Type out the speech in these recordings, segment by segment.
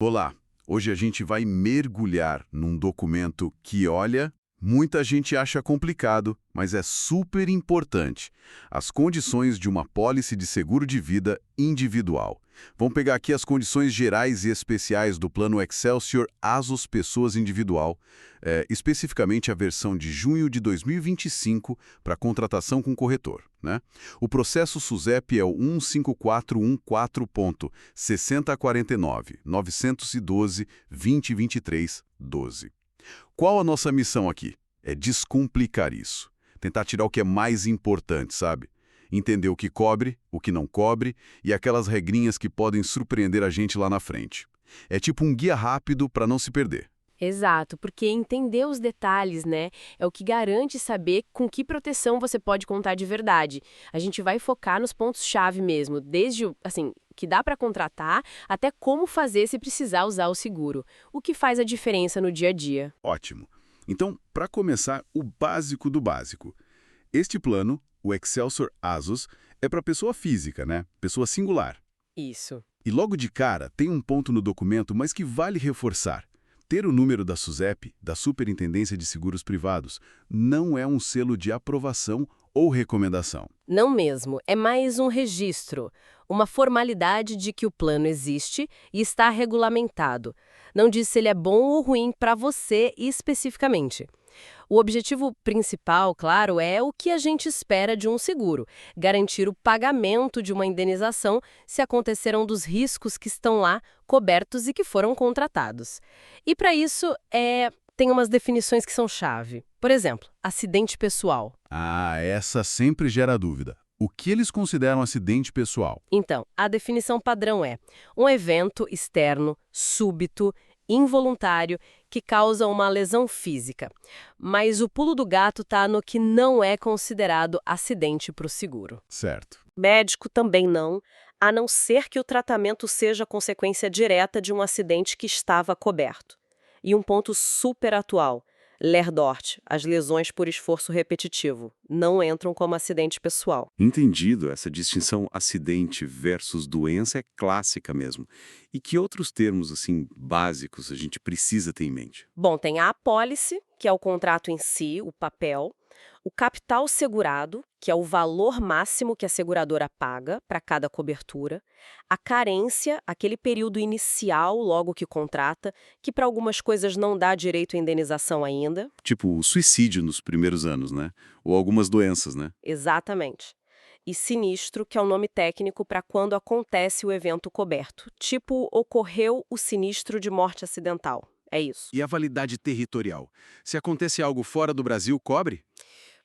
Olá, hoje a gente vai mergulhar num documento que, olha, muita gente acha complicado, mas é super importante. As condições de uma pólice de seguro de vida individual. Vamos pegar aqui as condições gerais e especiais do plano Excelsior Asos Pessoas Individual, especificamente a versão de junho de 2025 para contratação com corretor, né? O processo SUSEP é o 15414-6049-912-2023-12. Qual a nossa missão aqui? É descomplicar isso. Tentar tirar o que é mais importante, sabe? Entender o que cobre, o que não cobre e aquelas regrinhas que podem surpreender a gente lá na frente. É tipo um guia rápido para não se perder. Exato, porque entender os detalhes, né, é o que garante saber com que proteção você pode contar de verdade. A gente vai focar nos pontos-chave mesmo, desde assim, que dá para contratar, até como fazer se precisar usar o seguro. O que faz a diferença no dia a dia. Ótimo. Então, para começar, o básico do básico. Este plano, o Excelsior Asos, é para pessoa física, né? Pessoa singular. Isso. E logo de cara, tem um ponto no documento, mas que vale reforçar. Ter o número da SUSEP, da Superintendência de Seguros Privados, não é um selo de aprovação ou recomendação. Não mesmo, é mais um registro, uma formalidade de que o plano existe e está regulamentado. Não diz se ele é bom ou ruim para você especificamente. O objetivo principal, claro, é o que a gente espera de um seguro: garantir o pagamento de uma indenização se acontecer um dos riscos que estão lá cobertos e que foram contratados. E para isso, tem umas definições que são chave. Por exemplo, acidente pessoal. Ah, essa sempre gera dúvida. O que eles consideram acidente pessoal? Então, a definição padrão é um evento externo, súbito, involuntário, que causa uma lesão física. Mas o pulo do gato está no que não é considerado acidente para o seguro. Certo. Médico também a não ser que o tratamento seja consequência direta de um acidente que estava coberto. E um ponto super atual: Ler Dort, as lesões por esforço repetitivo, não entram como acidente pessoal. Entendido, essa distinção acidente versus doença é clássica mesmo. E que outros termos, assim, básicos a gente precisa ter em mente? Bom, tem a apólice, que é o contrato em si, o papel, o capital segurado, que é o valor máximo que a seguradora paga para cada cobertura, a carência, aquele período inicial logo que contrata, que para algumas coisas não dá direito à indenização ainda. Tipo, o suicídio nos primeiros anos, né? Ou algumas doenças, né? Exatamente. E sinistro, que é o nome técnico para quando acontece o evento coberto. Tipo, ocorreu o sinistro de morte acidental. É isso. E a validade territorial? Se acontece algo fora do Brasil, cobre?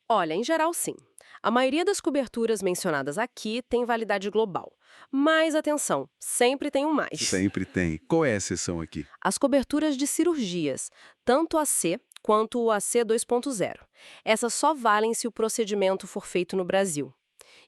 Olha, em geral, sim. A maioria das coberturas mencionadas aqui tem validade global. Mas atenção, sempre tem um mais. Sempre tem. Qual é a exceção aqui? As coberturas de cirurgias, tanto a C quanto o AC 2.0. Essas só valem se o procedimento for feito no Brasil.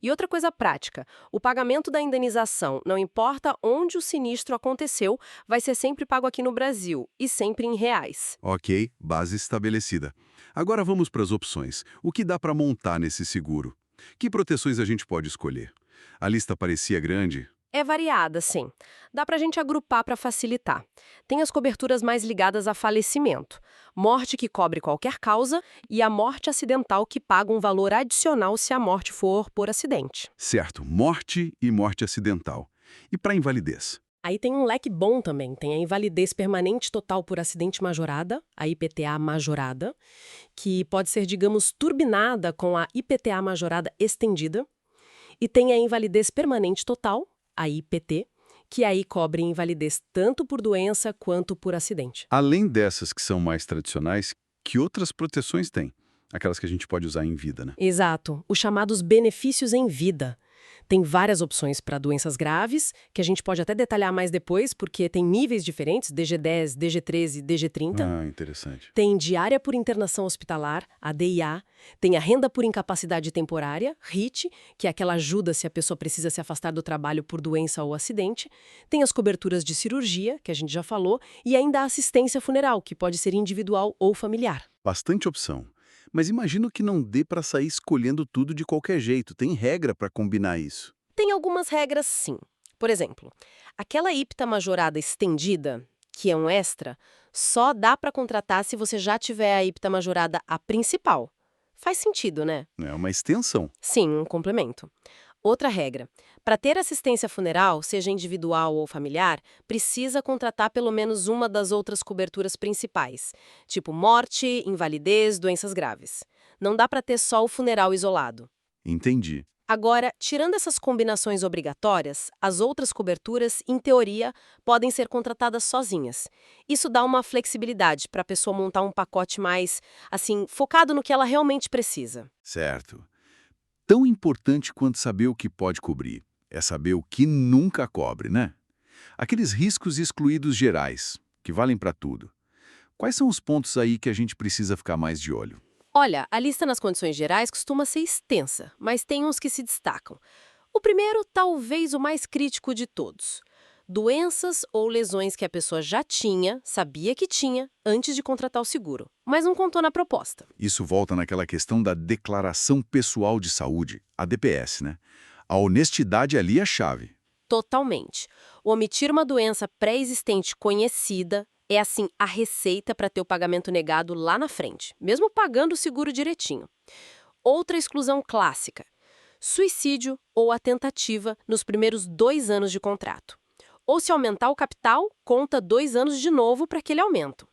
E outra coisa prática, o pagamento da indenização, não importa onde o sinistro aconteceu, vai ser sempre pago aqui no Brasil, e sempre em reais. Ok, base estabelecida. Agora vamos para as opções. O que dá para montar nesse seguro? Que proteções a gente pode escolher? A lista parecia grande? É variada, sim. Dá pra gente agrupar para facilitar. Tem as coberturas mais ligadas a falecimento, morte que cobre qualquer causa e a morte acidental que paga um valor adicional se a morte for por acidente. Certo, morte e morte acidental. E para invalidez? Aí tem um leque bom também, tem a invalidez permanente total por acidente majorada, a IPTA majorada, que pode ser, digamos, turbinada com a IPTA majorada estendida, e tem a invalidez permanente total, a IPT, que aí cobre invalidez tanto por doença quanto por acidente. Além dessas que são mais tradicionais, que outras proteções tem? Aquelas que a gente pode usar em vida, né? Exato, os chamados benefícios em vida. Tem várias opções para doenças graves, que a gente pode até detalhar mais depois, porque tem níveis diferentes, DG10, DG13, DG30. Ah, interessante. Tem diária por internação hospitalar, a DIA. Tem a renda por incapacidade temporária, RIT, que é aquela ajuda se a pessoa precisa se afastar do trabalho por doença ou acidente. Tem as coberturas de cirurgia, que a gente já falou, e ainda a assistência funeral, que pode ser individual ou familiar. Bastante opção. Mas imagino que não dê para sair escolhendo tudo de qualquer jeito. Tem regra para combinar isso. Tem algumas regras, sim. Por exemplo, aquela IPTA majorada estendida, que é um extra, só dá para contratar se você já tiver a IPTA majorada a principal. Faz sentido, né? É uma extensão. Sim, um complemento. Outra regra: para ter assistência funeral, seja individual ou familiar, precisa contratar pelo menos uma das outras coberturas principais, tipo morte, invalidez, doenças graves. Não dá para ter só o funeral isolado. Entendi. Agora, tirando essas combinações obrigatórias, as outras coberturas, em teoria, podem ser contratadas sozinhas. Isso dá uma flexibilidade para a pessoa montar um pacote mais, assim, focado no que ela realmente precisa. Certo. Tão importante quanto saber o que pode cobrir é saber o que nunca cobre, né? Aqueles riscos excluídos gerais, que valem para tudo. Quais são os pontos aí que a gente precisa ficar mais de olho? Olha, a lista nas condições gerais costuma ser extensa, mas tem uns que se destacam. O primeiro, talvez o mais crítico de todos: doenças ou lesões que a pessoa já tinha, sabia que tinha, antes de contratar o seguro, mas não contou na proposta. Isso volta naquela questão da Declaração Pessoal de Saúde, a DPS, né? A honestidade ali é a chave. Totalmente. Omitir uma doença pré-existente conhecida é, assim, a receita para ter o pagamento negado lá na frente, mesmo pagando o seguro direitinho. Outra exclusão clássica: suicídio ou a tentativa nos primeiros 2 anos de contrato. Ou se aumentar o capital, conta 2 anos de novo para aquele aumento.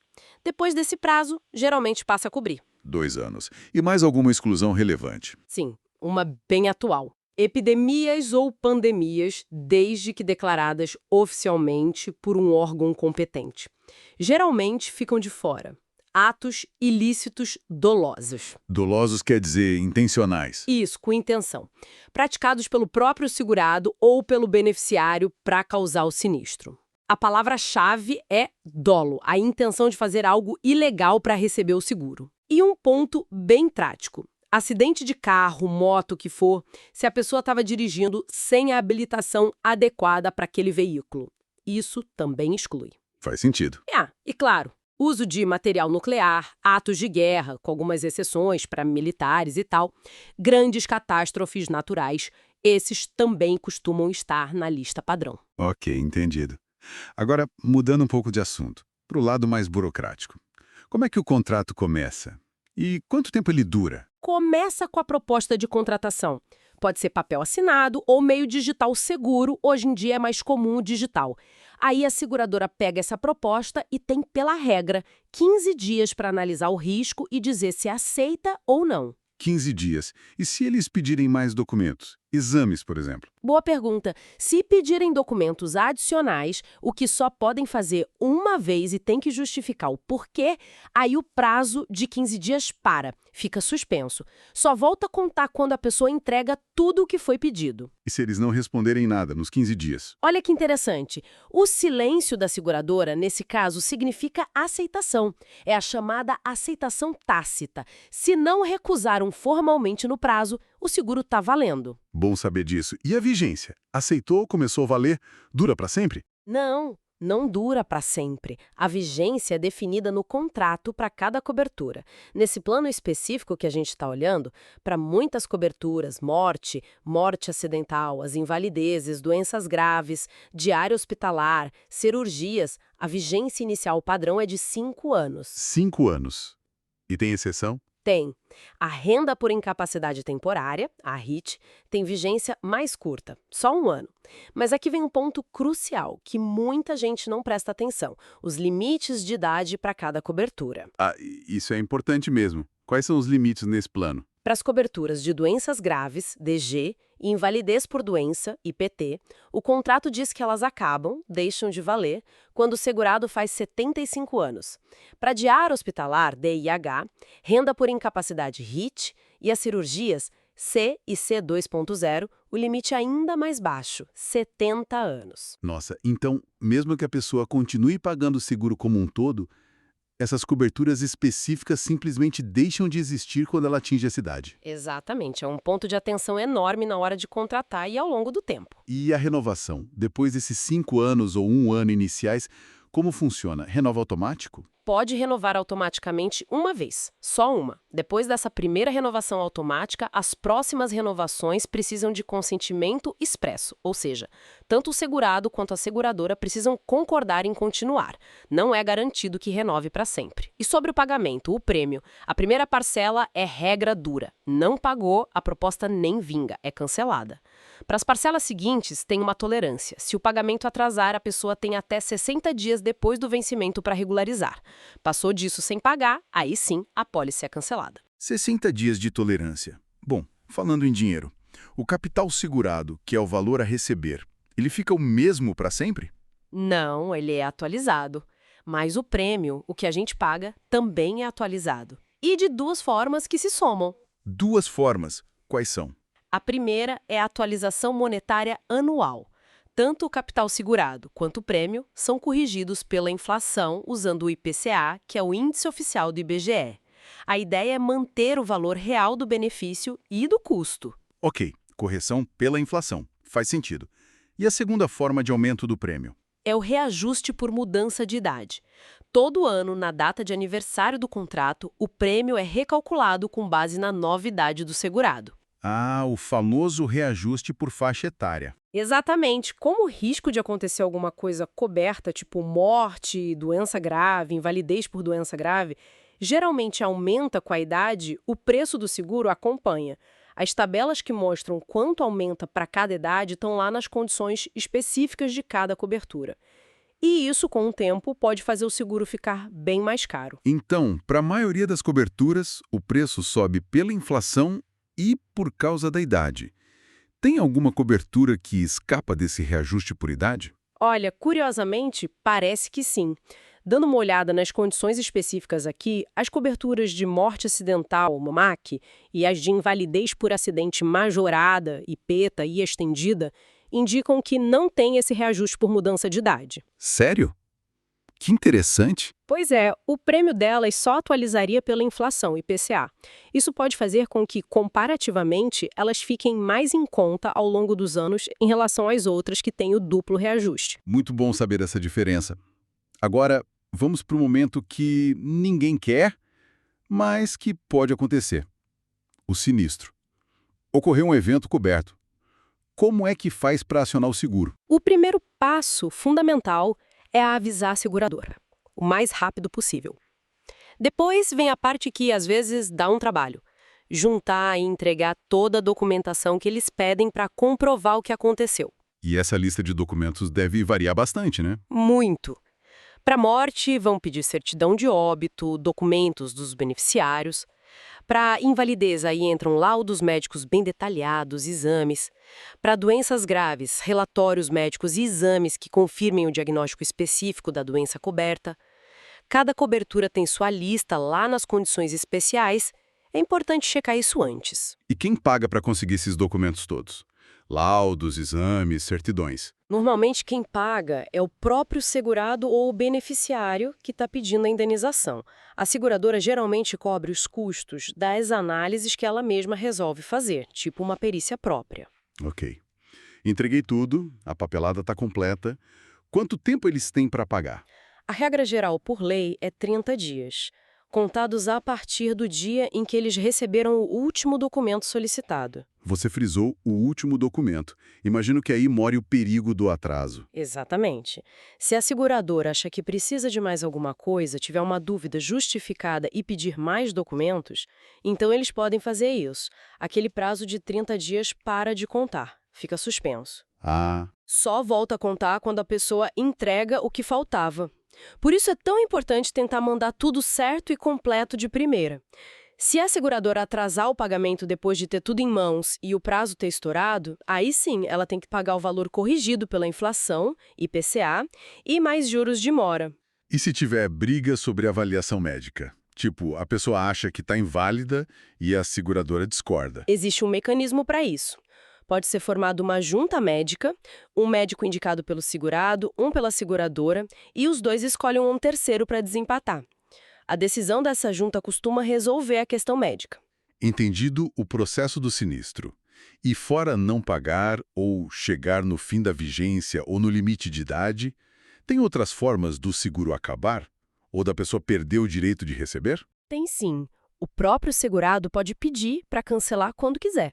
Depois desse prazo, geralmente passa a cobrir. 2 anos. E mais alguma exclusão relevante? Sim, uma bem atual. Epidemias ou pandemias, desde que declaradas oficialmente por um órgão competente. Geralmente ficam de fora. Atos ilícitos dolosos. Dolosos quer dizer intencionais. Isso, com intenção. Praticados pelo próprio segurado ou pelo beneficiário para causar o sinistro. A palavra-chave é dolo, a intenção de fazer algo ilegal para receber o seguro. E um ponto bem prático: acidente de carro, moto, o que for, se a pessoa estava dirigindo sem a habilitação adequada para aquele veículo. Isso também exclui. Faz sentido. E claro, uso de material nuclear, atos de guerra, com algumas exceções para militares e tal, grandes catástrofes naturais, esses também costumam estar na lista padrão. Ok, entendido. Agora, mudando um pouco de assunto, para o lado mais burocrático. Como é que o contrato começa? E quanto tempo ele dura? Começa com a proposta de contratação. Pode ser papel assinado ou meio digital seguro, hoje em dia é mais comum o digital. Aí a seguradora pega essa proposta e tem, pela regra, 15 dias para analisar o risco e dizer se aceita ou não. 15 dias. E se eles pedirem mais documentos? Exames, por exemplo? Boa pergunta. Se pedirem documentos adicionais, o que só podem fazer uma vez e tem que justificar o porquê, aí o prazo de 15 dias fica suspenso. Só volta a contar quando a pessoa entrega tudo o que foi pedido. E se eles não responderem nada nos 15 dias? Olha que interessante. O silêncio da seguradora, nesse caso, significa aceitação. É a chamada aceitação tácita. Se não recusaram formalmente no prazo, o seguro está valendo. Bom saber disso. E a vigência? Aceitou, começou a valer, dura para sempre? Não dura para sempre. A vigência é definida no contrato para cada cobertura. Nesse plano específico que a gente está olhando, para muitas coberturas, morte acidental, as invalidezes, doenças graves, diária hospitalar, cirurgias, a vigência inicial padrão é de 5 anos. 5 anos. E tem exceção? Tem. A renda por incapacidade temporária, a RIT, tem vigência mais curta, só 1 ano. Mas aqui vem um ponto crucial, que muita gente não presta atenção: os limites de idade para cada cobertura. Isso é importante mesmo. Quais são os limites nesse plano? Para as coberturas de doenças graves, DG, e invalidez por doença, IPT, o contrato diz que elas acabam, deixam de valer, quando o segurado faz 75 anos. Para diária hospitalar, DIH, renda por incapacidade RIT e as cirurgias C e C2.0, o limite é ainda mais baixo, 70 anos. Nossa, então, mesmo que a pessoa continue pagando o seguro como um todo, essas coberturas específicas simplesmente deixam de existir quando ela atinge essa idade. Exatamente, é um ponto de atenção enorme na hora de contratar e ao longo do tempo. E a renovação? Depois desses 5 anos ou 1 ano iniciais, como funciona? Renova automático? Pode renovar automaticamente uma vez, só uma. Depois dessa primeira renovação automática, as próximas renovações precisam de consentimento expresso, ou seja, Tanto o segurado quanto a seguradora precisam concordar em continuar. Não é garantido que renove para sempre. E sobre o pagamento, o prêmio, a primeira parcela é regra dura. Não pagou, a proposta nem vinga, é cancelada. Para as parcelas seguintes, tem uma tolerância. Se o pagamento atrasar, a pessoa tem até 60 dias depois do vencimento para regularizar. Passou disso sem pagar, aí sim a pólice é cancelada. 60 dias de tolerância. Bom, falando em dinheiro, o capital segurado, que é o valor a receber, ele fica o mesmo para sempre? Não, ele é atualizado. Mas o prêmio, o que a gente paga, também é atualizado. E de duas formas que se somam. Duas formas. Quais são? A primeira é a atualização monetária anual. Tanto o capital segurado quanto o prêmio são corrigidos pela inflação usando o IPCA, que é o índice oficial do IBGE. A ideia é manter o valor real do benefício e do custo. Ok, correção pela inflação. Faz sentido. E a segunda forma de aumento do prêmio? É o reajuste por mudança de idade. Todo ano, na data de aniversário do contrato, o prêmio é recalculado com base na nova idade do segurado. Ah, o famoso reajuste por faixa etária. Exatamente. Como o risco de acontecer alguma coisa coberta, tipo morte, doença grave, invalidez por doença grave, geralmente aumenta com a idade, o preço do seguro acompanha. As tabelas que mostram quanto aumenta para cada idade estão lá nas condições específicas de cada cobertura. E isso, com o tempo, pode fazer o seguro ficar bem mais caro. Então, para a maioria das coberturas, o preço sobe pela inflação e por causa da idade. Tem alguma cobertura que escapa desse reajuste por idade? Olha, curiosamente, parece que sim. Dando uma olhada nas condições específicas aqui, as coberturas de morte acidental, MAC, e as de invalidez por acidente majorada, IPETA e estendida, indicam que não tem esse reajuste por mudança de idade. Sério? Que interessante! Pois é, o prêmio delas só atualizaria pela inflação, IPCA. Isso pode fazer com que, comparativamente, elas fiquem mais em conta ao longo dos anos em relação às outras que têm o duplo reajuste. Muito bom saber essa diferença. Agora, vamos para o momento que ninguém quer, mas que pode acontecer. O sinistro. Ocorreu um evento coberto. Como é que faz para acionar o seguro? O primeiro passo fundamental é avisar a seguradora, o mais rápido possível. Depois vem a parte que, às vezes, dá um trabalho. Juntar e entregar toda a documentação que eles pedem para comprovar o que aconteceu. E essa lista de documentos deve variar bastante, né? Muito. Para morte, vão pedir certidão de óbito, documentos dos beneficiários. Para invalidez, aí entram laudos médicos bem detalhados, exames. Para doenças graves, relatórios médicos e exames que confirmem o diagnóstico específico da doença coberta. Cada cobertura tem sua lista lá nas condições especiais. É importante checar isso antes. E quem paga para conseguir esses documentos todos? Laudos, exames, certidões. Normalmente, quem paga é o próprio segurado ou o beneficiário que está pedindo a indenização. A seguradora geralmente cobre os custos das análises que ela mesma resolve fazer, tipo uma perícia própria. Ok. Entreguei tudo, a papelada está completa. Quanto tempo eles têm para pagar? A regra geral, por lei, é 30 dias, contados a partir do dia em que eles receberam o último documento solicitado. Você frisou o último documento. Imagino que aí more o perigo do atraso. Exatamente. Se a seguradora acha que precisa de mais alguma coisa, tiver uma dúvida justificada e pedir mais documentos, então eles podem fazer isso. Aquele prazo de 30 dias para de contar. Fica suspenso. Ah, Só volta a contar quando a pessoa entrega o que faltava. Por isso é tão importante tentar mandar tudo certo e completo de primeira. Se a seguradora atrasar o pagamento depois de ter tudo em mãos e o prazo ter estourado, aí sim ela tem que pagar o valor corrigido pela inflação, IPCA, e mais juros de mora. e se tiver briga sobre avaliação médica? Tipo, a pessoa acha que está inválida e a seguradora discorda. Existe um mecanismo para isso. Pode ser formada uma junta médica, um médico indicado pelo segurado, um pela seguradora, e os dois escolhem um terceiro para desempatar. A decisão dessa junta costuma resolver a questão médica. Entendido o processo do sinistro. E fora não pagar ou chegar no fim da vigência ou no limite de idade, tem outras formas do seguro acabar? Ou da pessoa perder o direito de receber? Tem sim. O próprio segurado pode pedir para cancelar quando quiser.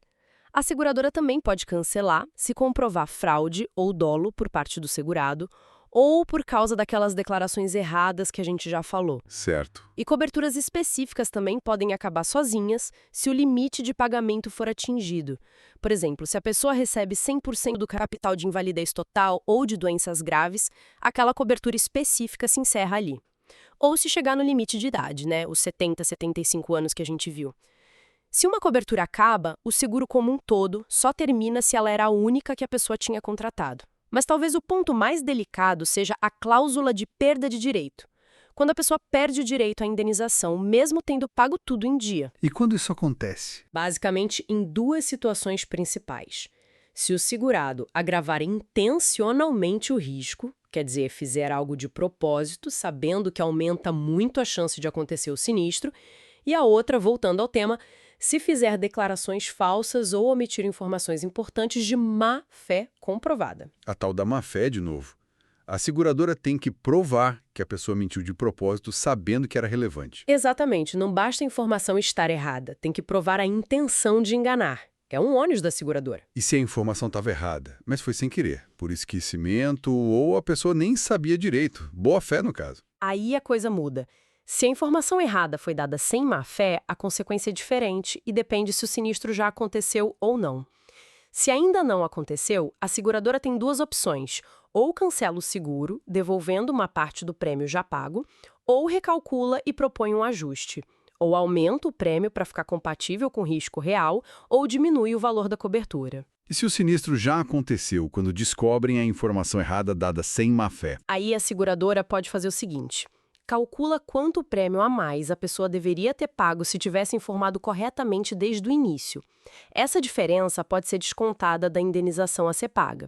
A seguradora também pode cancelar se comprovar fraude ou dolo por parte do segurado ou por causa daquelas declarações erradas que a gente já falou. Certo. E coberturas específicas também podem acabar sozinhas se o limite de pagamento for atingido. Por exemplo, se a pessoa recebe 100% do capital de invalidez total ou de doenças graves, aquela cobertura específica se encerra ali. Ou se chegar no limite de idade, né? Os 70, 75 anos que a gente viu. Se uma cobertura acaba, o seguro como um todo só termina se ela era a única que a pessoa tinha contratado. Mas talvez o ponto mais delicado seja a cláusula de perda de direito. Quando a pessoa perde o direito à indenização, mesmo tendo pago tudo em dia. E quando isso acontece? Basicamente, em duas situações principais. Se o segurado agravar intencionalmente o risco, quer dizer, fizer algo de propósito, sabendo que aumenta muito a chance de acontecer o sinistro, e a outra, voltando ao tema, se fizer declarações falsas ou omitir informações importantes de má-fé comprovada. A tal da má-fé, de novo. A seguradora tem que provar que a pessoa mentiu de propósito sabendo que era relevante. Exatamente, não basta a informação estar errada, tem que provar a intenção de enganar. É um ônus da seguradora. E se a informação estava errada, mas foi sem querer, por esquecimento ou a pessoa nem sabia direito, boa fé no caso. Aí a coisa muda. Se a informação errada foi dada sem má-fé, a consequência é diferente e depende se o sinistro já aconteceu ou não. Se ainda não aconteceu, a seguradora tem duas opções: ou cancela o seguro, devolvendo uma parte do prêmio já pago, ou recalcula e propõe um ajuste. Ou aumenta o prêmio para ficar compatível com o risco real, ou diminui o valor da cobertura. E se o sinistro já aconteceu quando descobrem a informação errada dada sem má-fé? Aí a seguradora pode fazer o seguinte: calcula quanto prêmio a mais a pessoa deveria ter pago se tivesse informado corretamente desde o início. Essa diferença pode ser descontada da indenização a ser paga.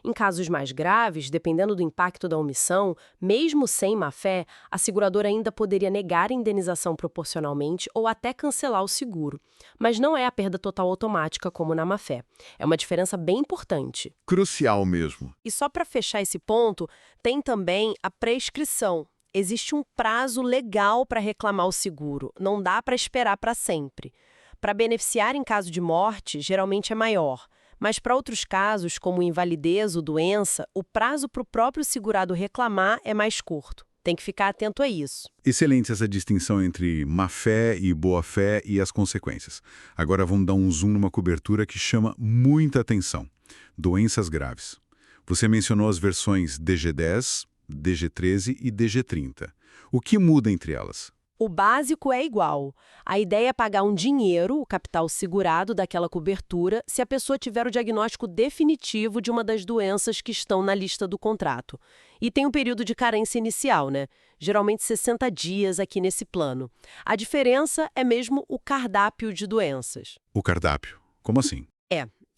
Em casos mais graves, dependendo do impacto da omissão, mesmo sem má-fé, a seguradora ainda poderia negar a indenização proporcionalmente ou até cancelar o seguro. Mas não é a perda total automática como na má-fé. É uma diferença bem importante. Crucial mesmo. E só para fechar esse ponto, tem também a prescrição. Existe um prazo legal para reclamar o seguro, não dá para esperar para sempre. Para beneficiar em caso de morte, geralmente é maior, mas para outros casos, como invalidez ou doença, o prazo para o próprio segurado reclamar é mais curto. Tem que ficar atento a isso. Excelente essa distinção entre má-fé e boa-fé e as consequências. Agora vamos dar um zoom numa cobertura que chama muita atenção: doenças graves. Você mencionou as versões DG10, DG13 e DG30. O que muda entre elas? O básico é igual. A ideia é pagar um dinheiro, o capital segurado daquela cobertura, se a pessoa tiver o diagnóstico definitivo de uma das doenças que estão na lista do contrato. E tem um período de carência inicial, né? Geralmente 60 dias aqui nesse plano. A diferença é mesmo o cardápio de doenças. O cardápio. Como assim?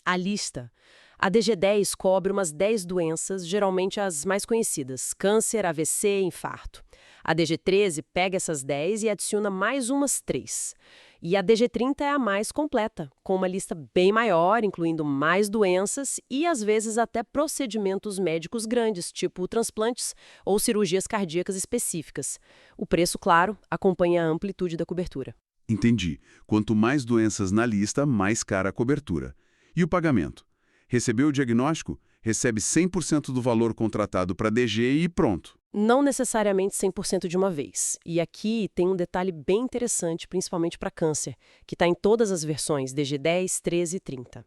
A lista. A DG10 cobre umas 10 doenças, geralmente as mais conhecidas: câncer, AVC, infarto. A DG13 pega essas 10 e adiciona mais umas 3. E a DG30 é a mais completa, com uma lista bem maior, incluindo mais doenças e, às vezes, até procedimentos médicos grandes, tipo transplantes ou cirurgias cardíacas específicas. O preço, claro, acompanha a amplitude da cobertura. Entendi. Quanto mais doenças na lista, mais cara a cobertura. E o pagamento? Recebeu o diagnóstico? Recebe 100% do valor contratado para DG e pronto. Não necessariamente 100% de uma vez. E aqui tem um detalhe bem interessante, principalmente para câncer, que está em todas as versões, DG10, 13 e 30.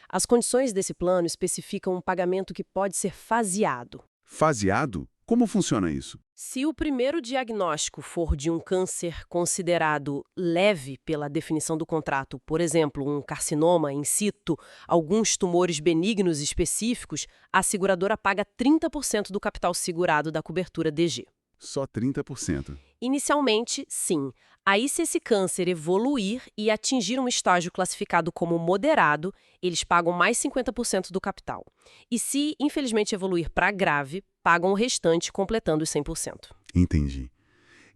As condições desse plano especificam um pagamento que pode ser faseado. Faseado? Como funciona isso? Se o primeiro diagnóstico for de um câncer considerado leve pela definição do contrato, por exemplo, um carcinoma in situ, alguns tumores benignos específicos, a seguradora paga 30% do capital segurado da cobertura DG. Só 30%. Inicialmente, sim. Aí, se esse câncer evoluir e atingir um estágio classificado como moderado, eles pagam mais 50% do capital. E se, infelizmente, evoluir para grave, pagam o restante, completando os 100%. Entendi.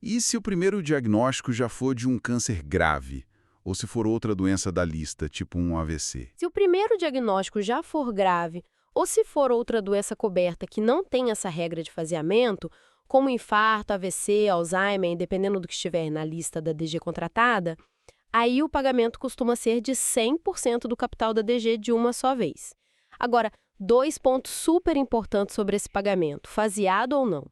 E se o primeiro diagnóstico já for de um câncer grave? Ou se for outra doença da lista, tipo um AVC? Se o primeiro diagnóstico já for grave, ou se for outra doença coberta que não tem essa regra de faseamento, como infarto, AVC, Alzheimer, dependendo do que estiver na lista da DG contratada, Aí o pagamento costuma ser de 100% do capital da DG de uma só vez. Agora, 2 pontos super importantes sobre esse pagamento, faseado ou não.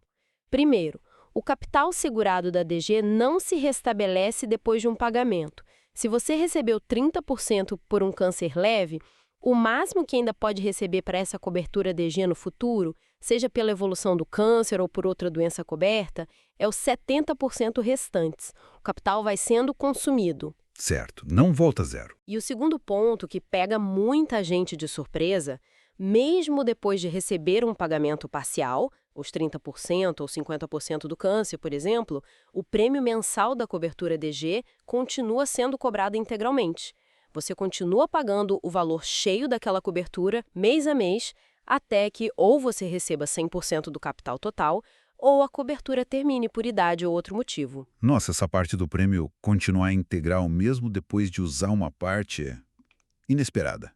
Primeiro, o capital segurado da DG não se restabelece depois de um pagamento. Se você recebeu 30% por um câncer leve, o máximo que ainda pode receber para essa cobertura DG no futuro, seja pela evolução do câncer ou por outra doença coberta, é os 70% restantes. O capital vai sendo consumido. Certo, não volta a zero. E o segundo ponto que pega muita gente de surpresa, mesmo depois de receber um pagamento parcial, os 30% ou 50% do câncer, por exemplo, o prêmio mensal da cobertura DG continua sendo cobrado integralmente. Você continua pagando o valor cheio daquela cobertura, mês a mês, até que ou você receba 100% do capital total, ou a cobertura termine por idade ou outro motivo. Nossa, essa parte do prêmio continuar integral mesmo depois de usar uma parte é inesperada.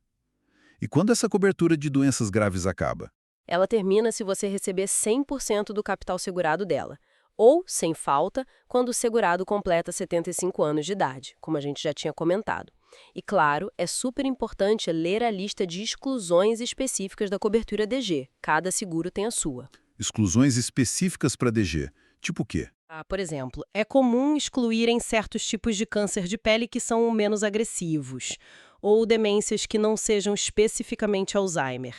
E quando essa cobertura de doenças graves acaba? Ela termina se você receber 100% do capital segurado dela, ou, sem falta, quando o segurado completa 75 anos de idade, como a gente já tinha comentado. E, claro, é super importante ler a lista de exclusões específicas da cobertura DG. Cada seguro tem a sua. Exclusões específicas para DG. Tipo o quê? Por exemplo, é comum excluírem certos tipos de câncer de pele que são menos agressivos, ou demências que não sejam especificamente Alzheimer.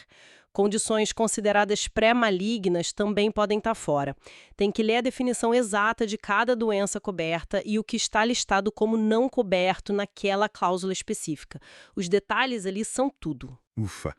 Condições consideradas pré-malignas também podem estar fora. Tem que ler a definição exata de cada doença coberta e o que está listado como não coberto naquela cláusula específica. Os detalhes ali são tudo. Ufa,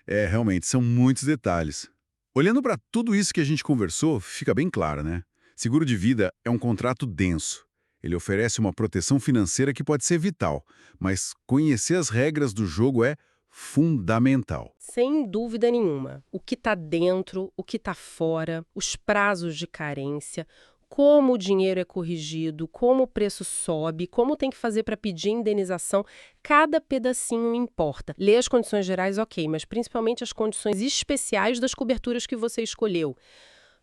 realmente, são muitos detalhes. Olhando para tudo isso que a gente conversou, fica bem claro, né? Seguro de vida é um contrato denso. Ele oferece uma proteção financeira que pode ser vital, mas conhecer as regras do jogo é fundamental. Sem dúvida nenhuma. O que está dentro, o que está fora, os prazos de carência, como o dinheiro é corrigido, como o preço sobe, como tem que fazer para pedir indenização, cada pedacinho importa. Ler as condições gerais, ok, mas principalmente as condições especiais das coberturas que você escolheu.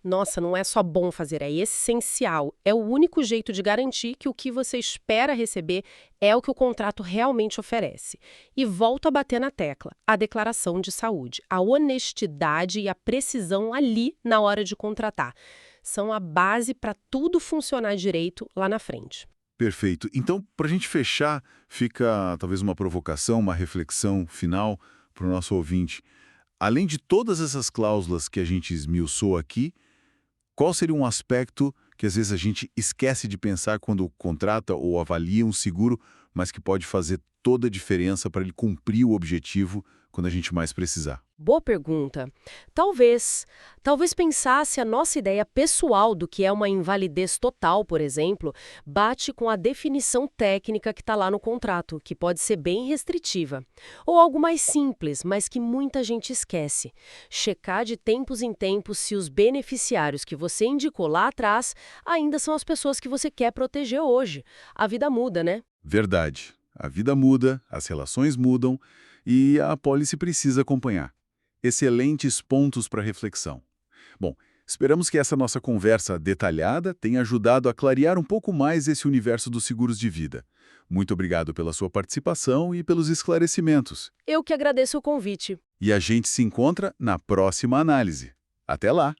Nossa, não é só bom fazer, é essencial. É o único jeito de garantir que o que você espera receber é o que o contrato realmente oferece. E volto a bater na tecla, a declaração de saúde, a honestidade e a precisão ali na hora de contratar. São a base para tudo funcionar direito lá na frente. Perfeito. Então, para a gente fechar, fica talvez uma provocação, uma reflexão final para o nosso ouvinte. Além de todas essas cláusulas que a gente esmiuçou aqui, qual seria um aspecto que às vezes a gente esquece de pensar quando contrata ou avalia um seguro, mas que pode fazer toda a diferença para ele cumprir o objetivo quando a gente mais precisar? Boa pergunta. Talvez pensar se a nossa ideia pessoal do que é uma invalidez total, por exemplo, bate com a definição técnica que está lá no contrato, que pode ser bem restritiva. Ou algo mais simples, mas que muita gente esquece. Checar de tempos em tempos se os beneficiários que você indicou lá atrás ainda são as pessoas que você quer proteger hoje. A vida muda, né? Verdade. A vida muda, as relações mudam e a apólice precisa acompanhar. Excelentes pontos para reflexão. Bom, esperamos que essa nossa conversa detalhada tenha ajudado a clarear um pouco mais esse universo dos seguros de vida. Muito obrigado pela sua participação e pelos esclarecimentos. Eu que agradeço o convite. E a gente se encontra na próxima análise. Até lá!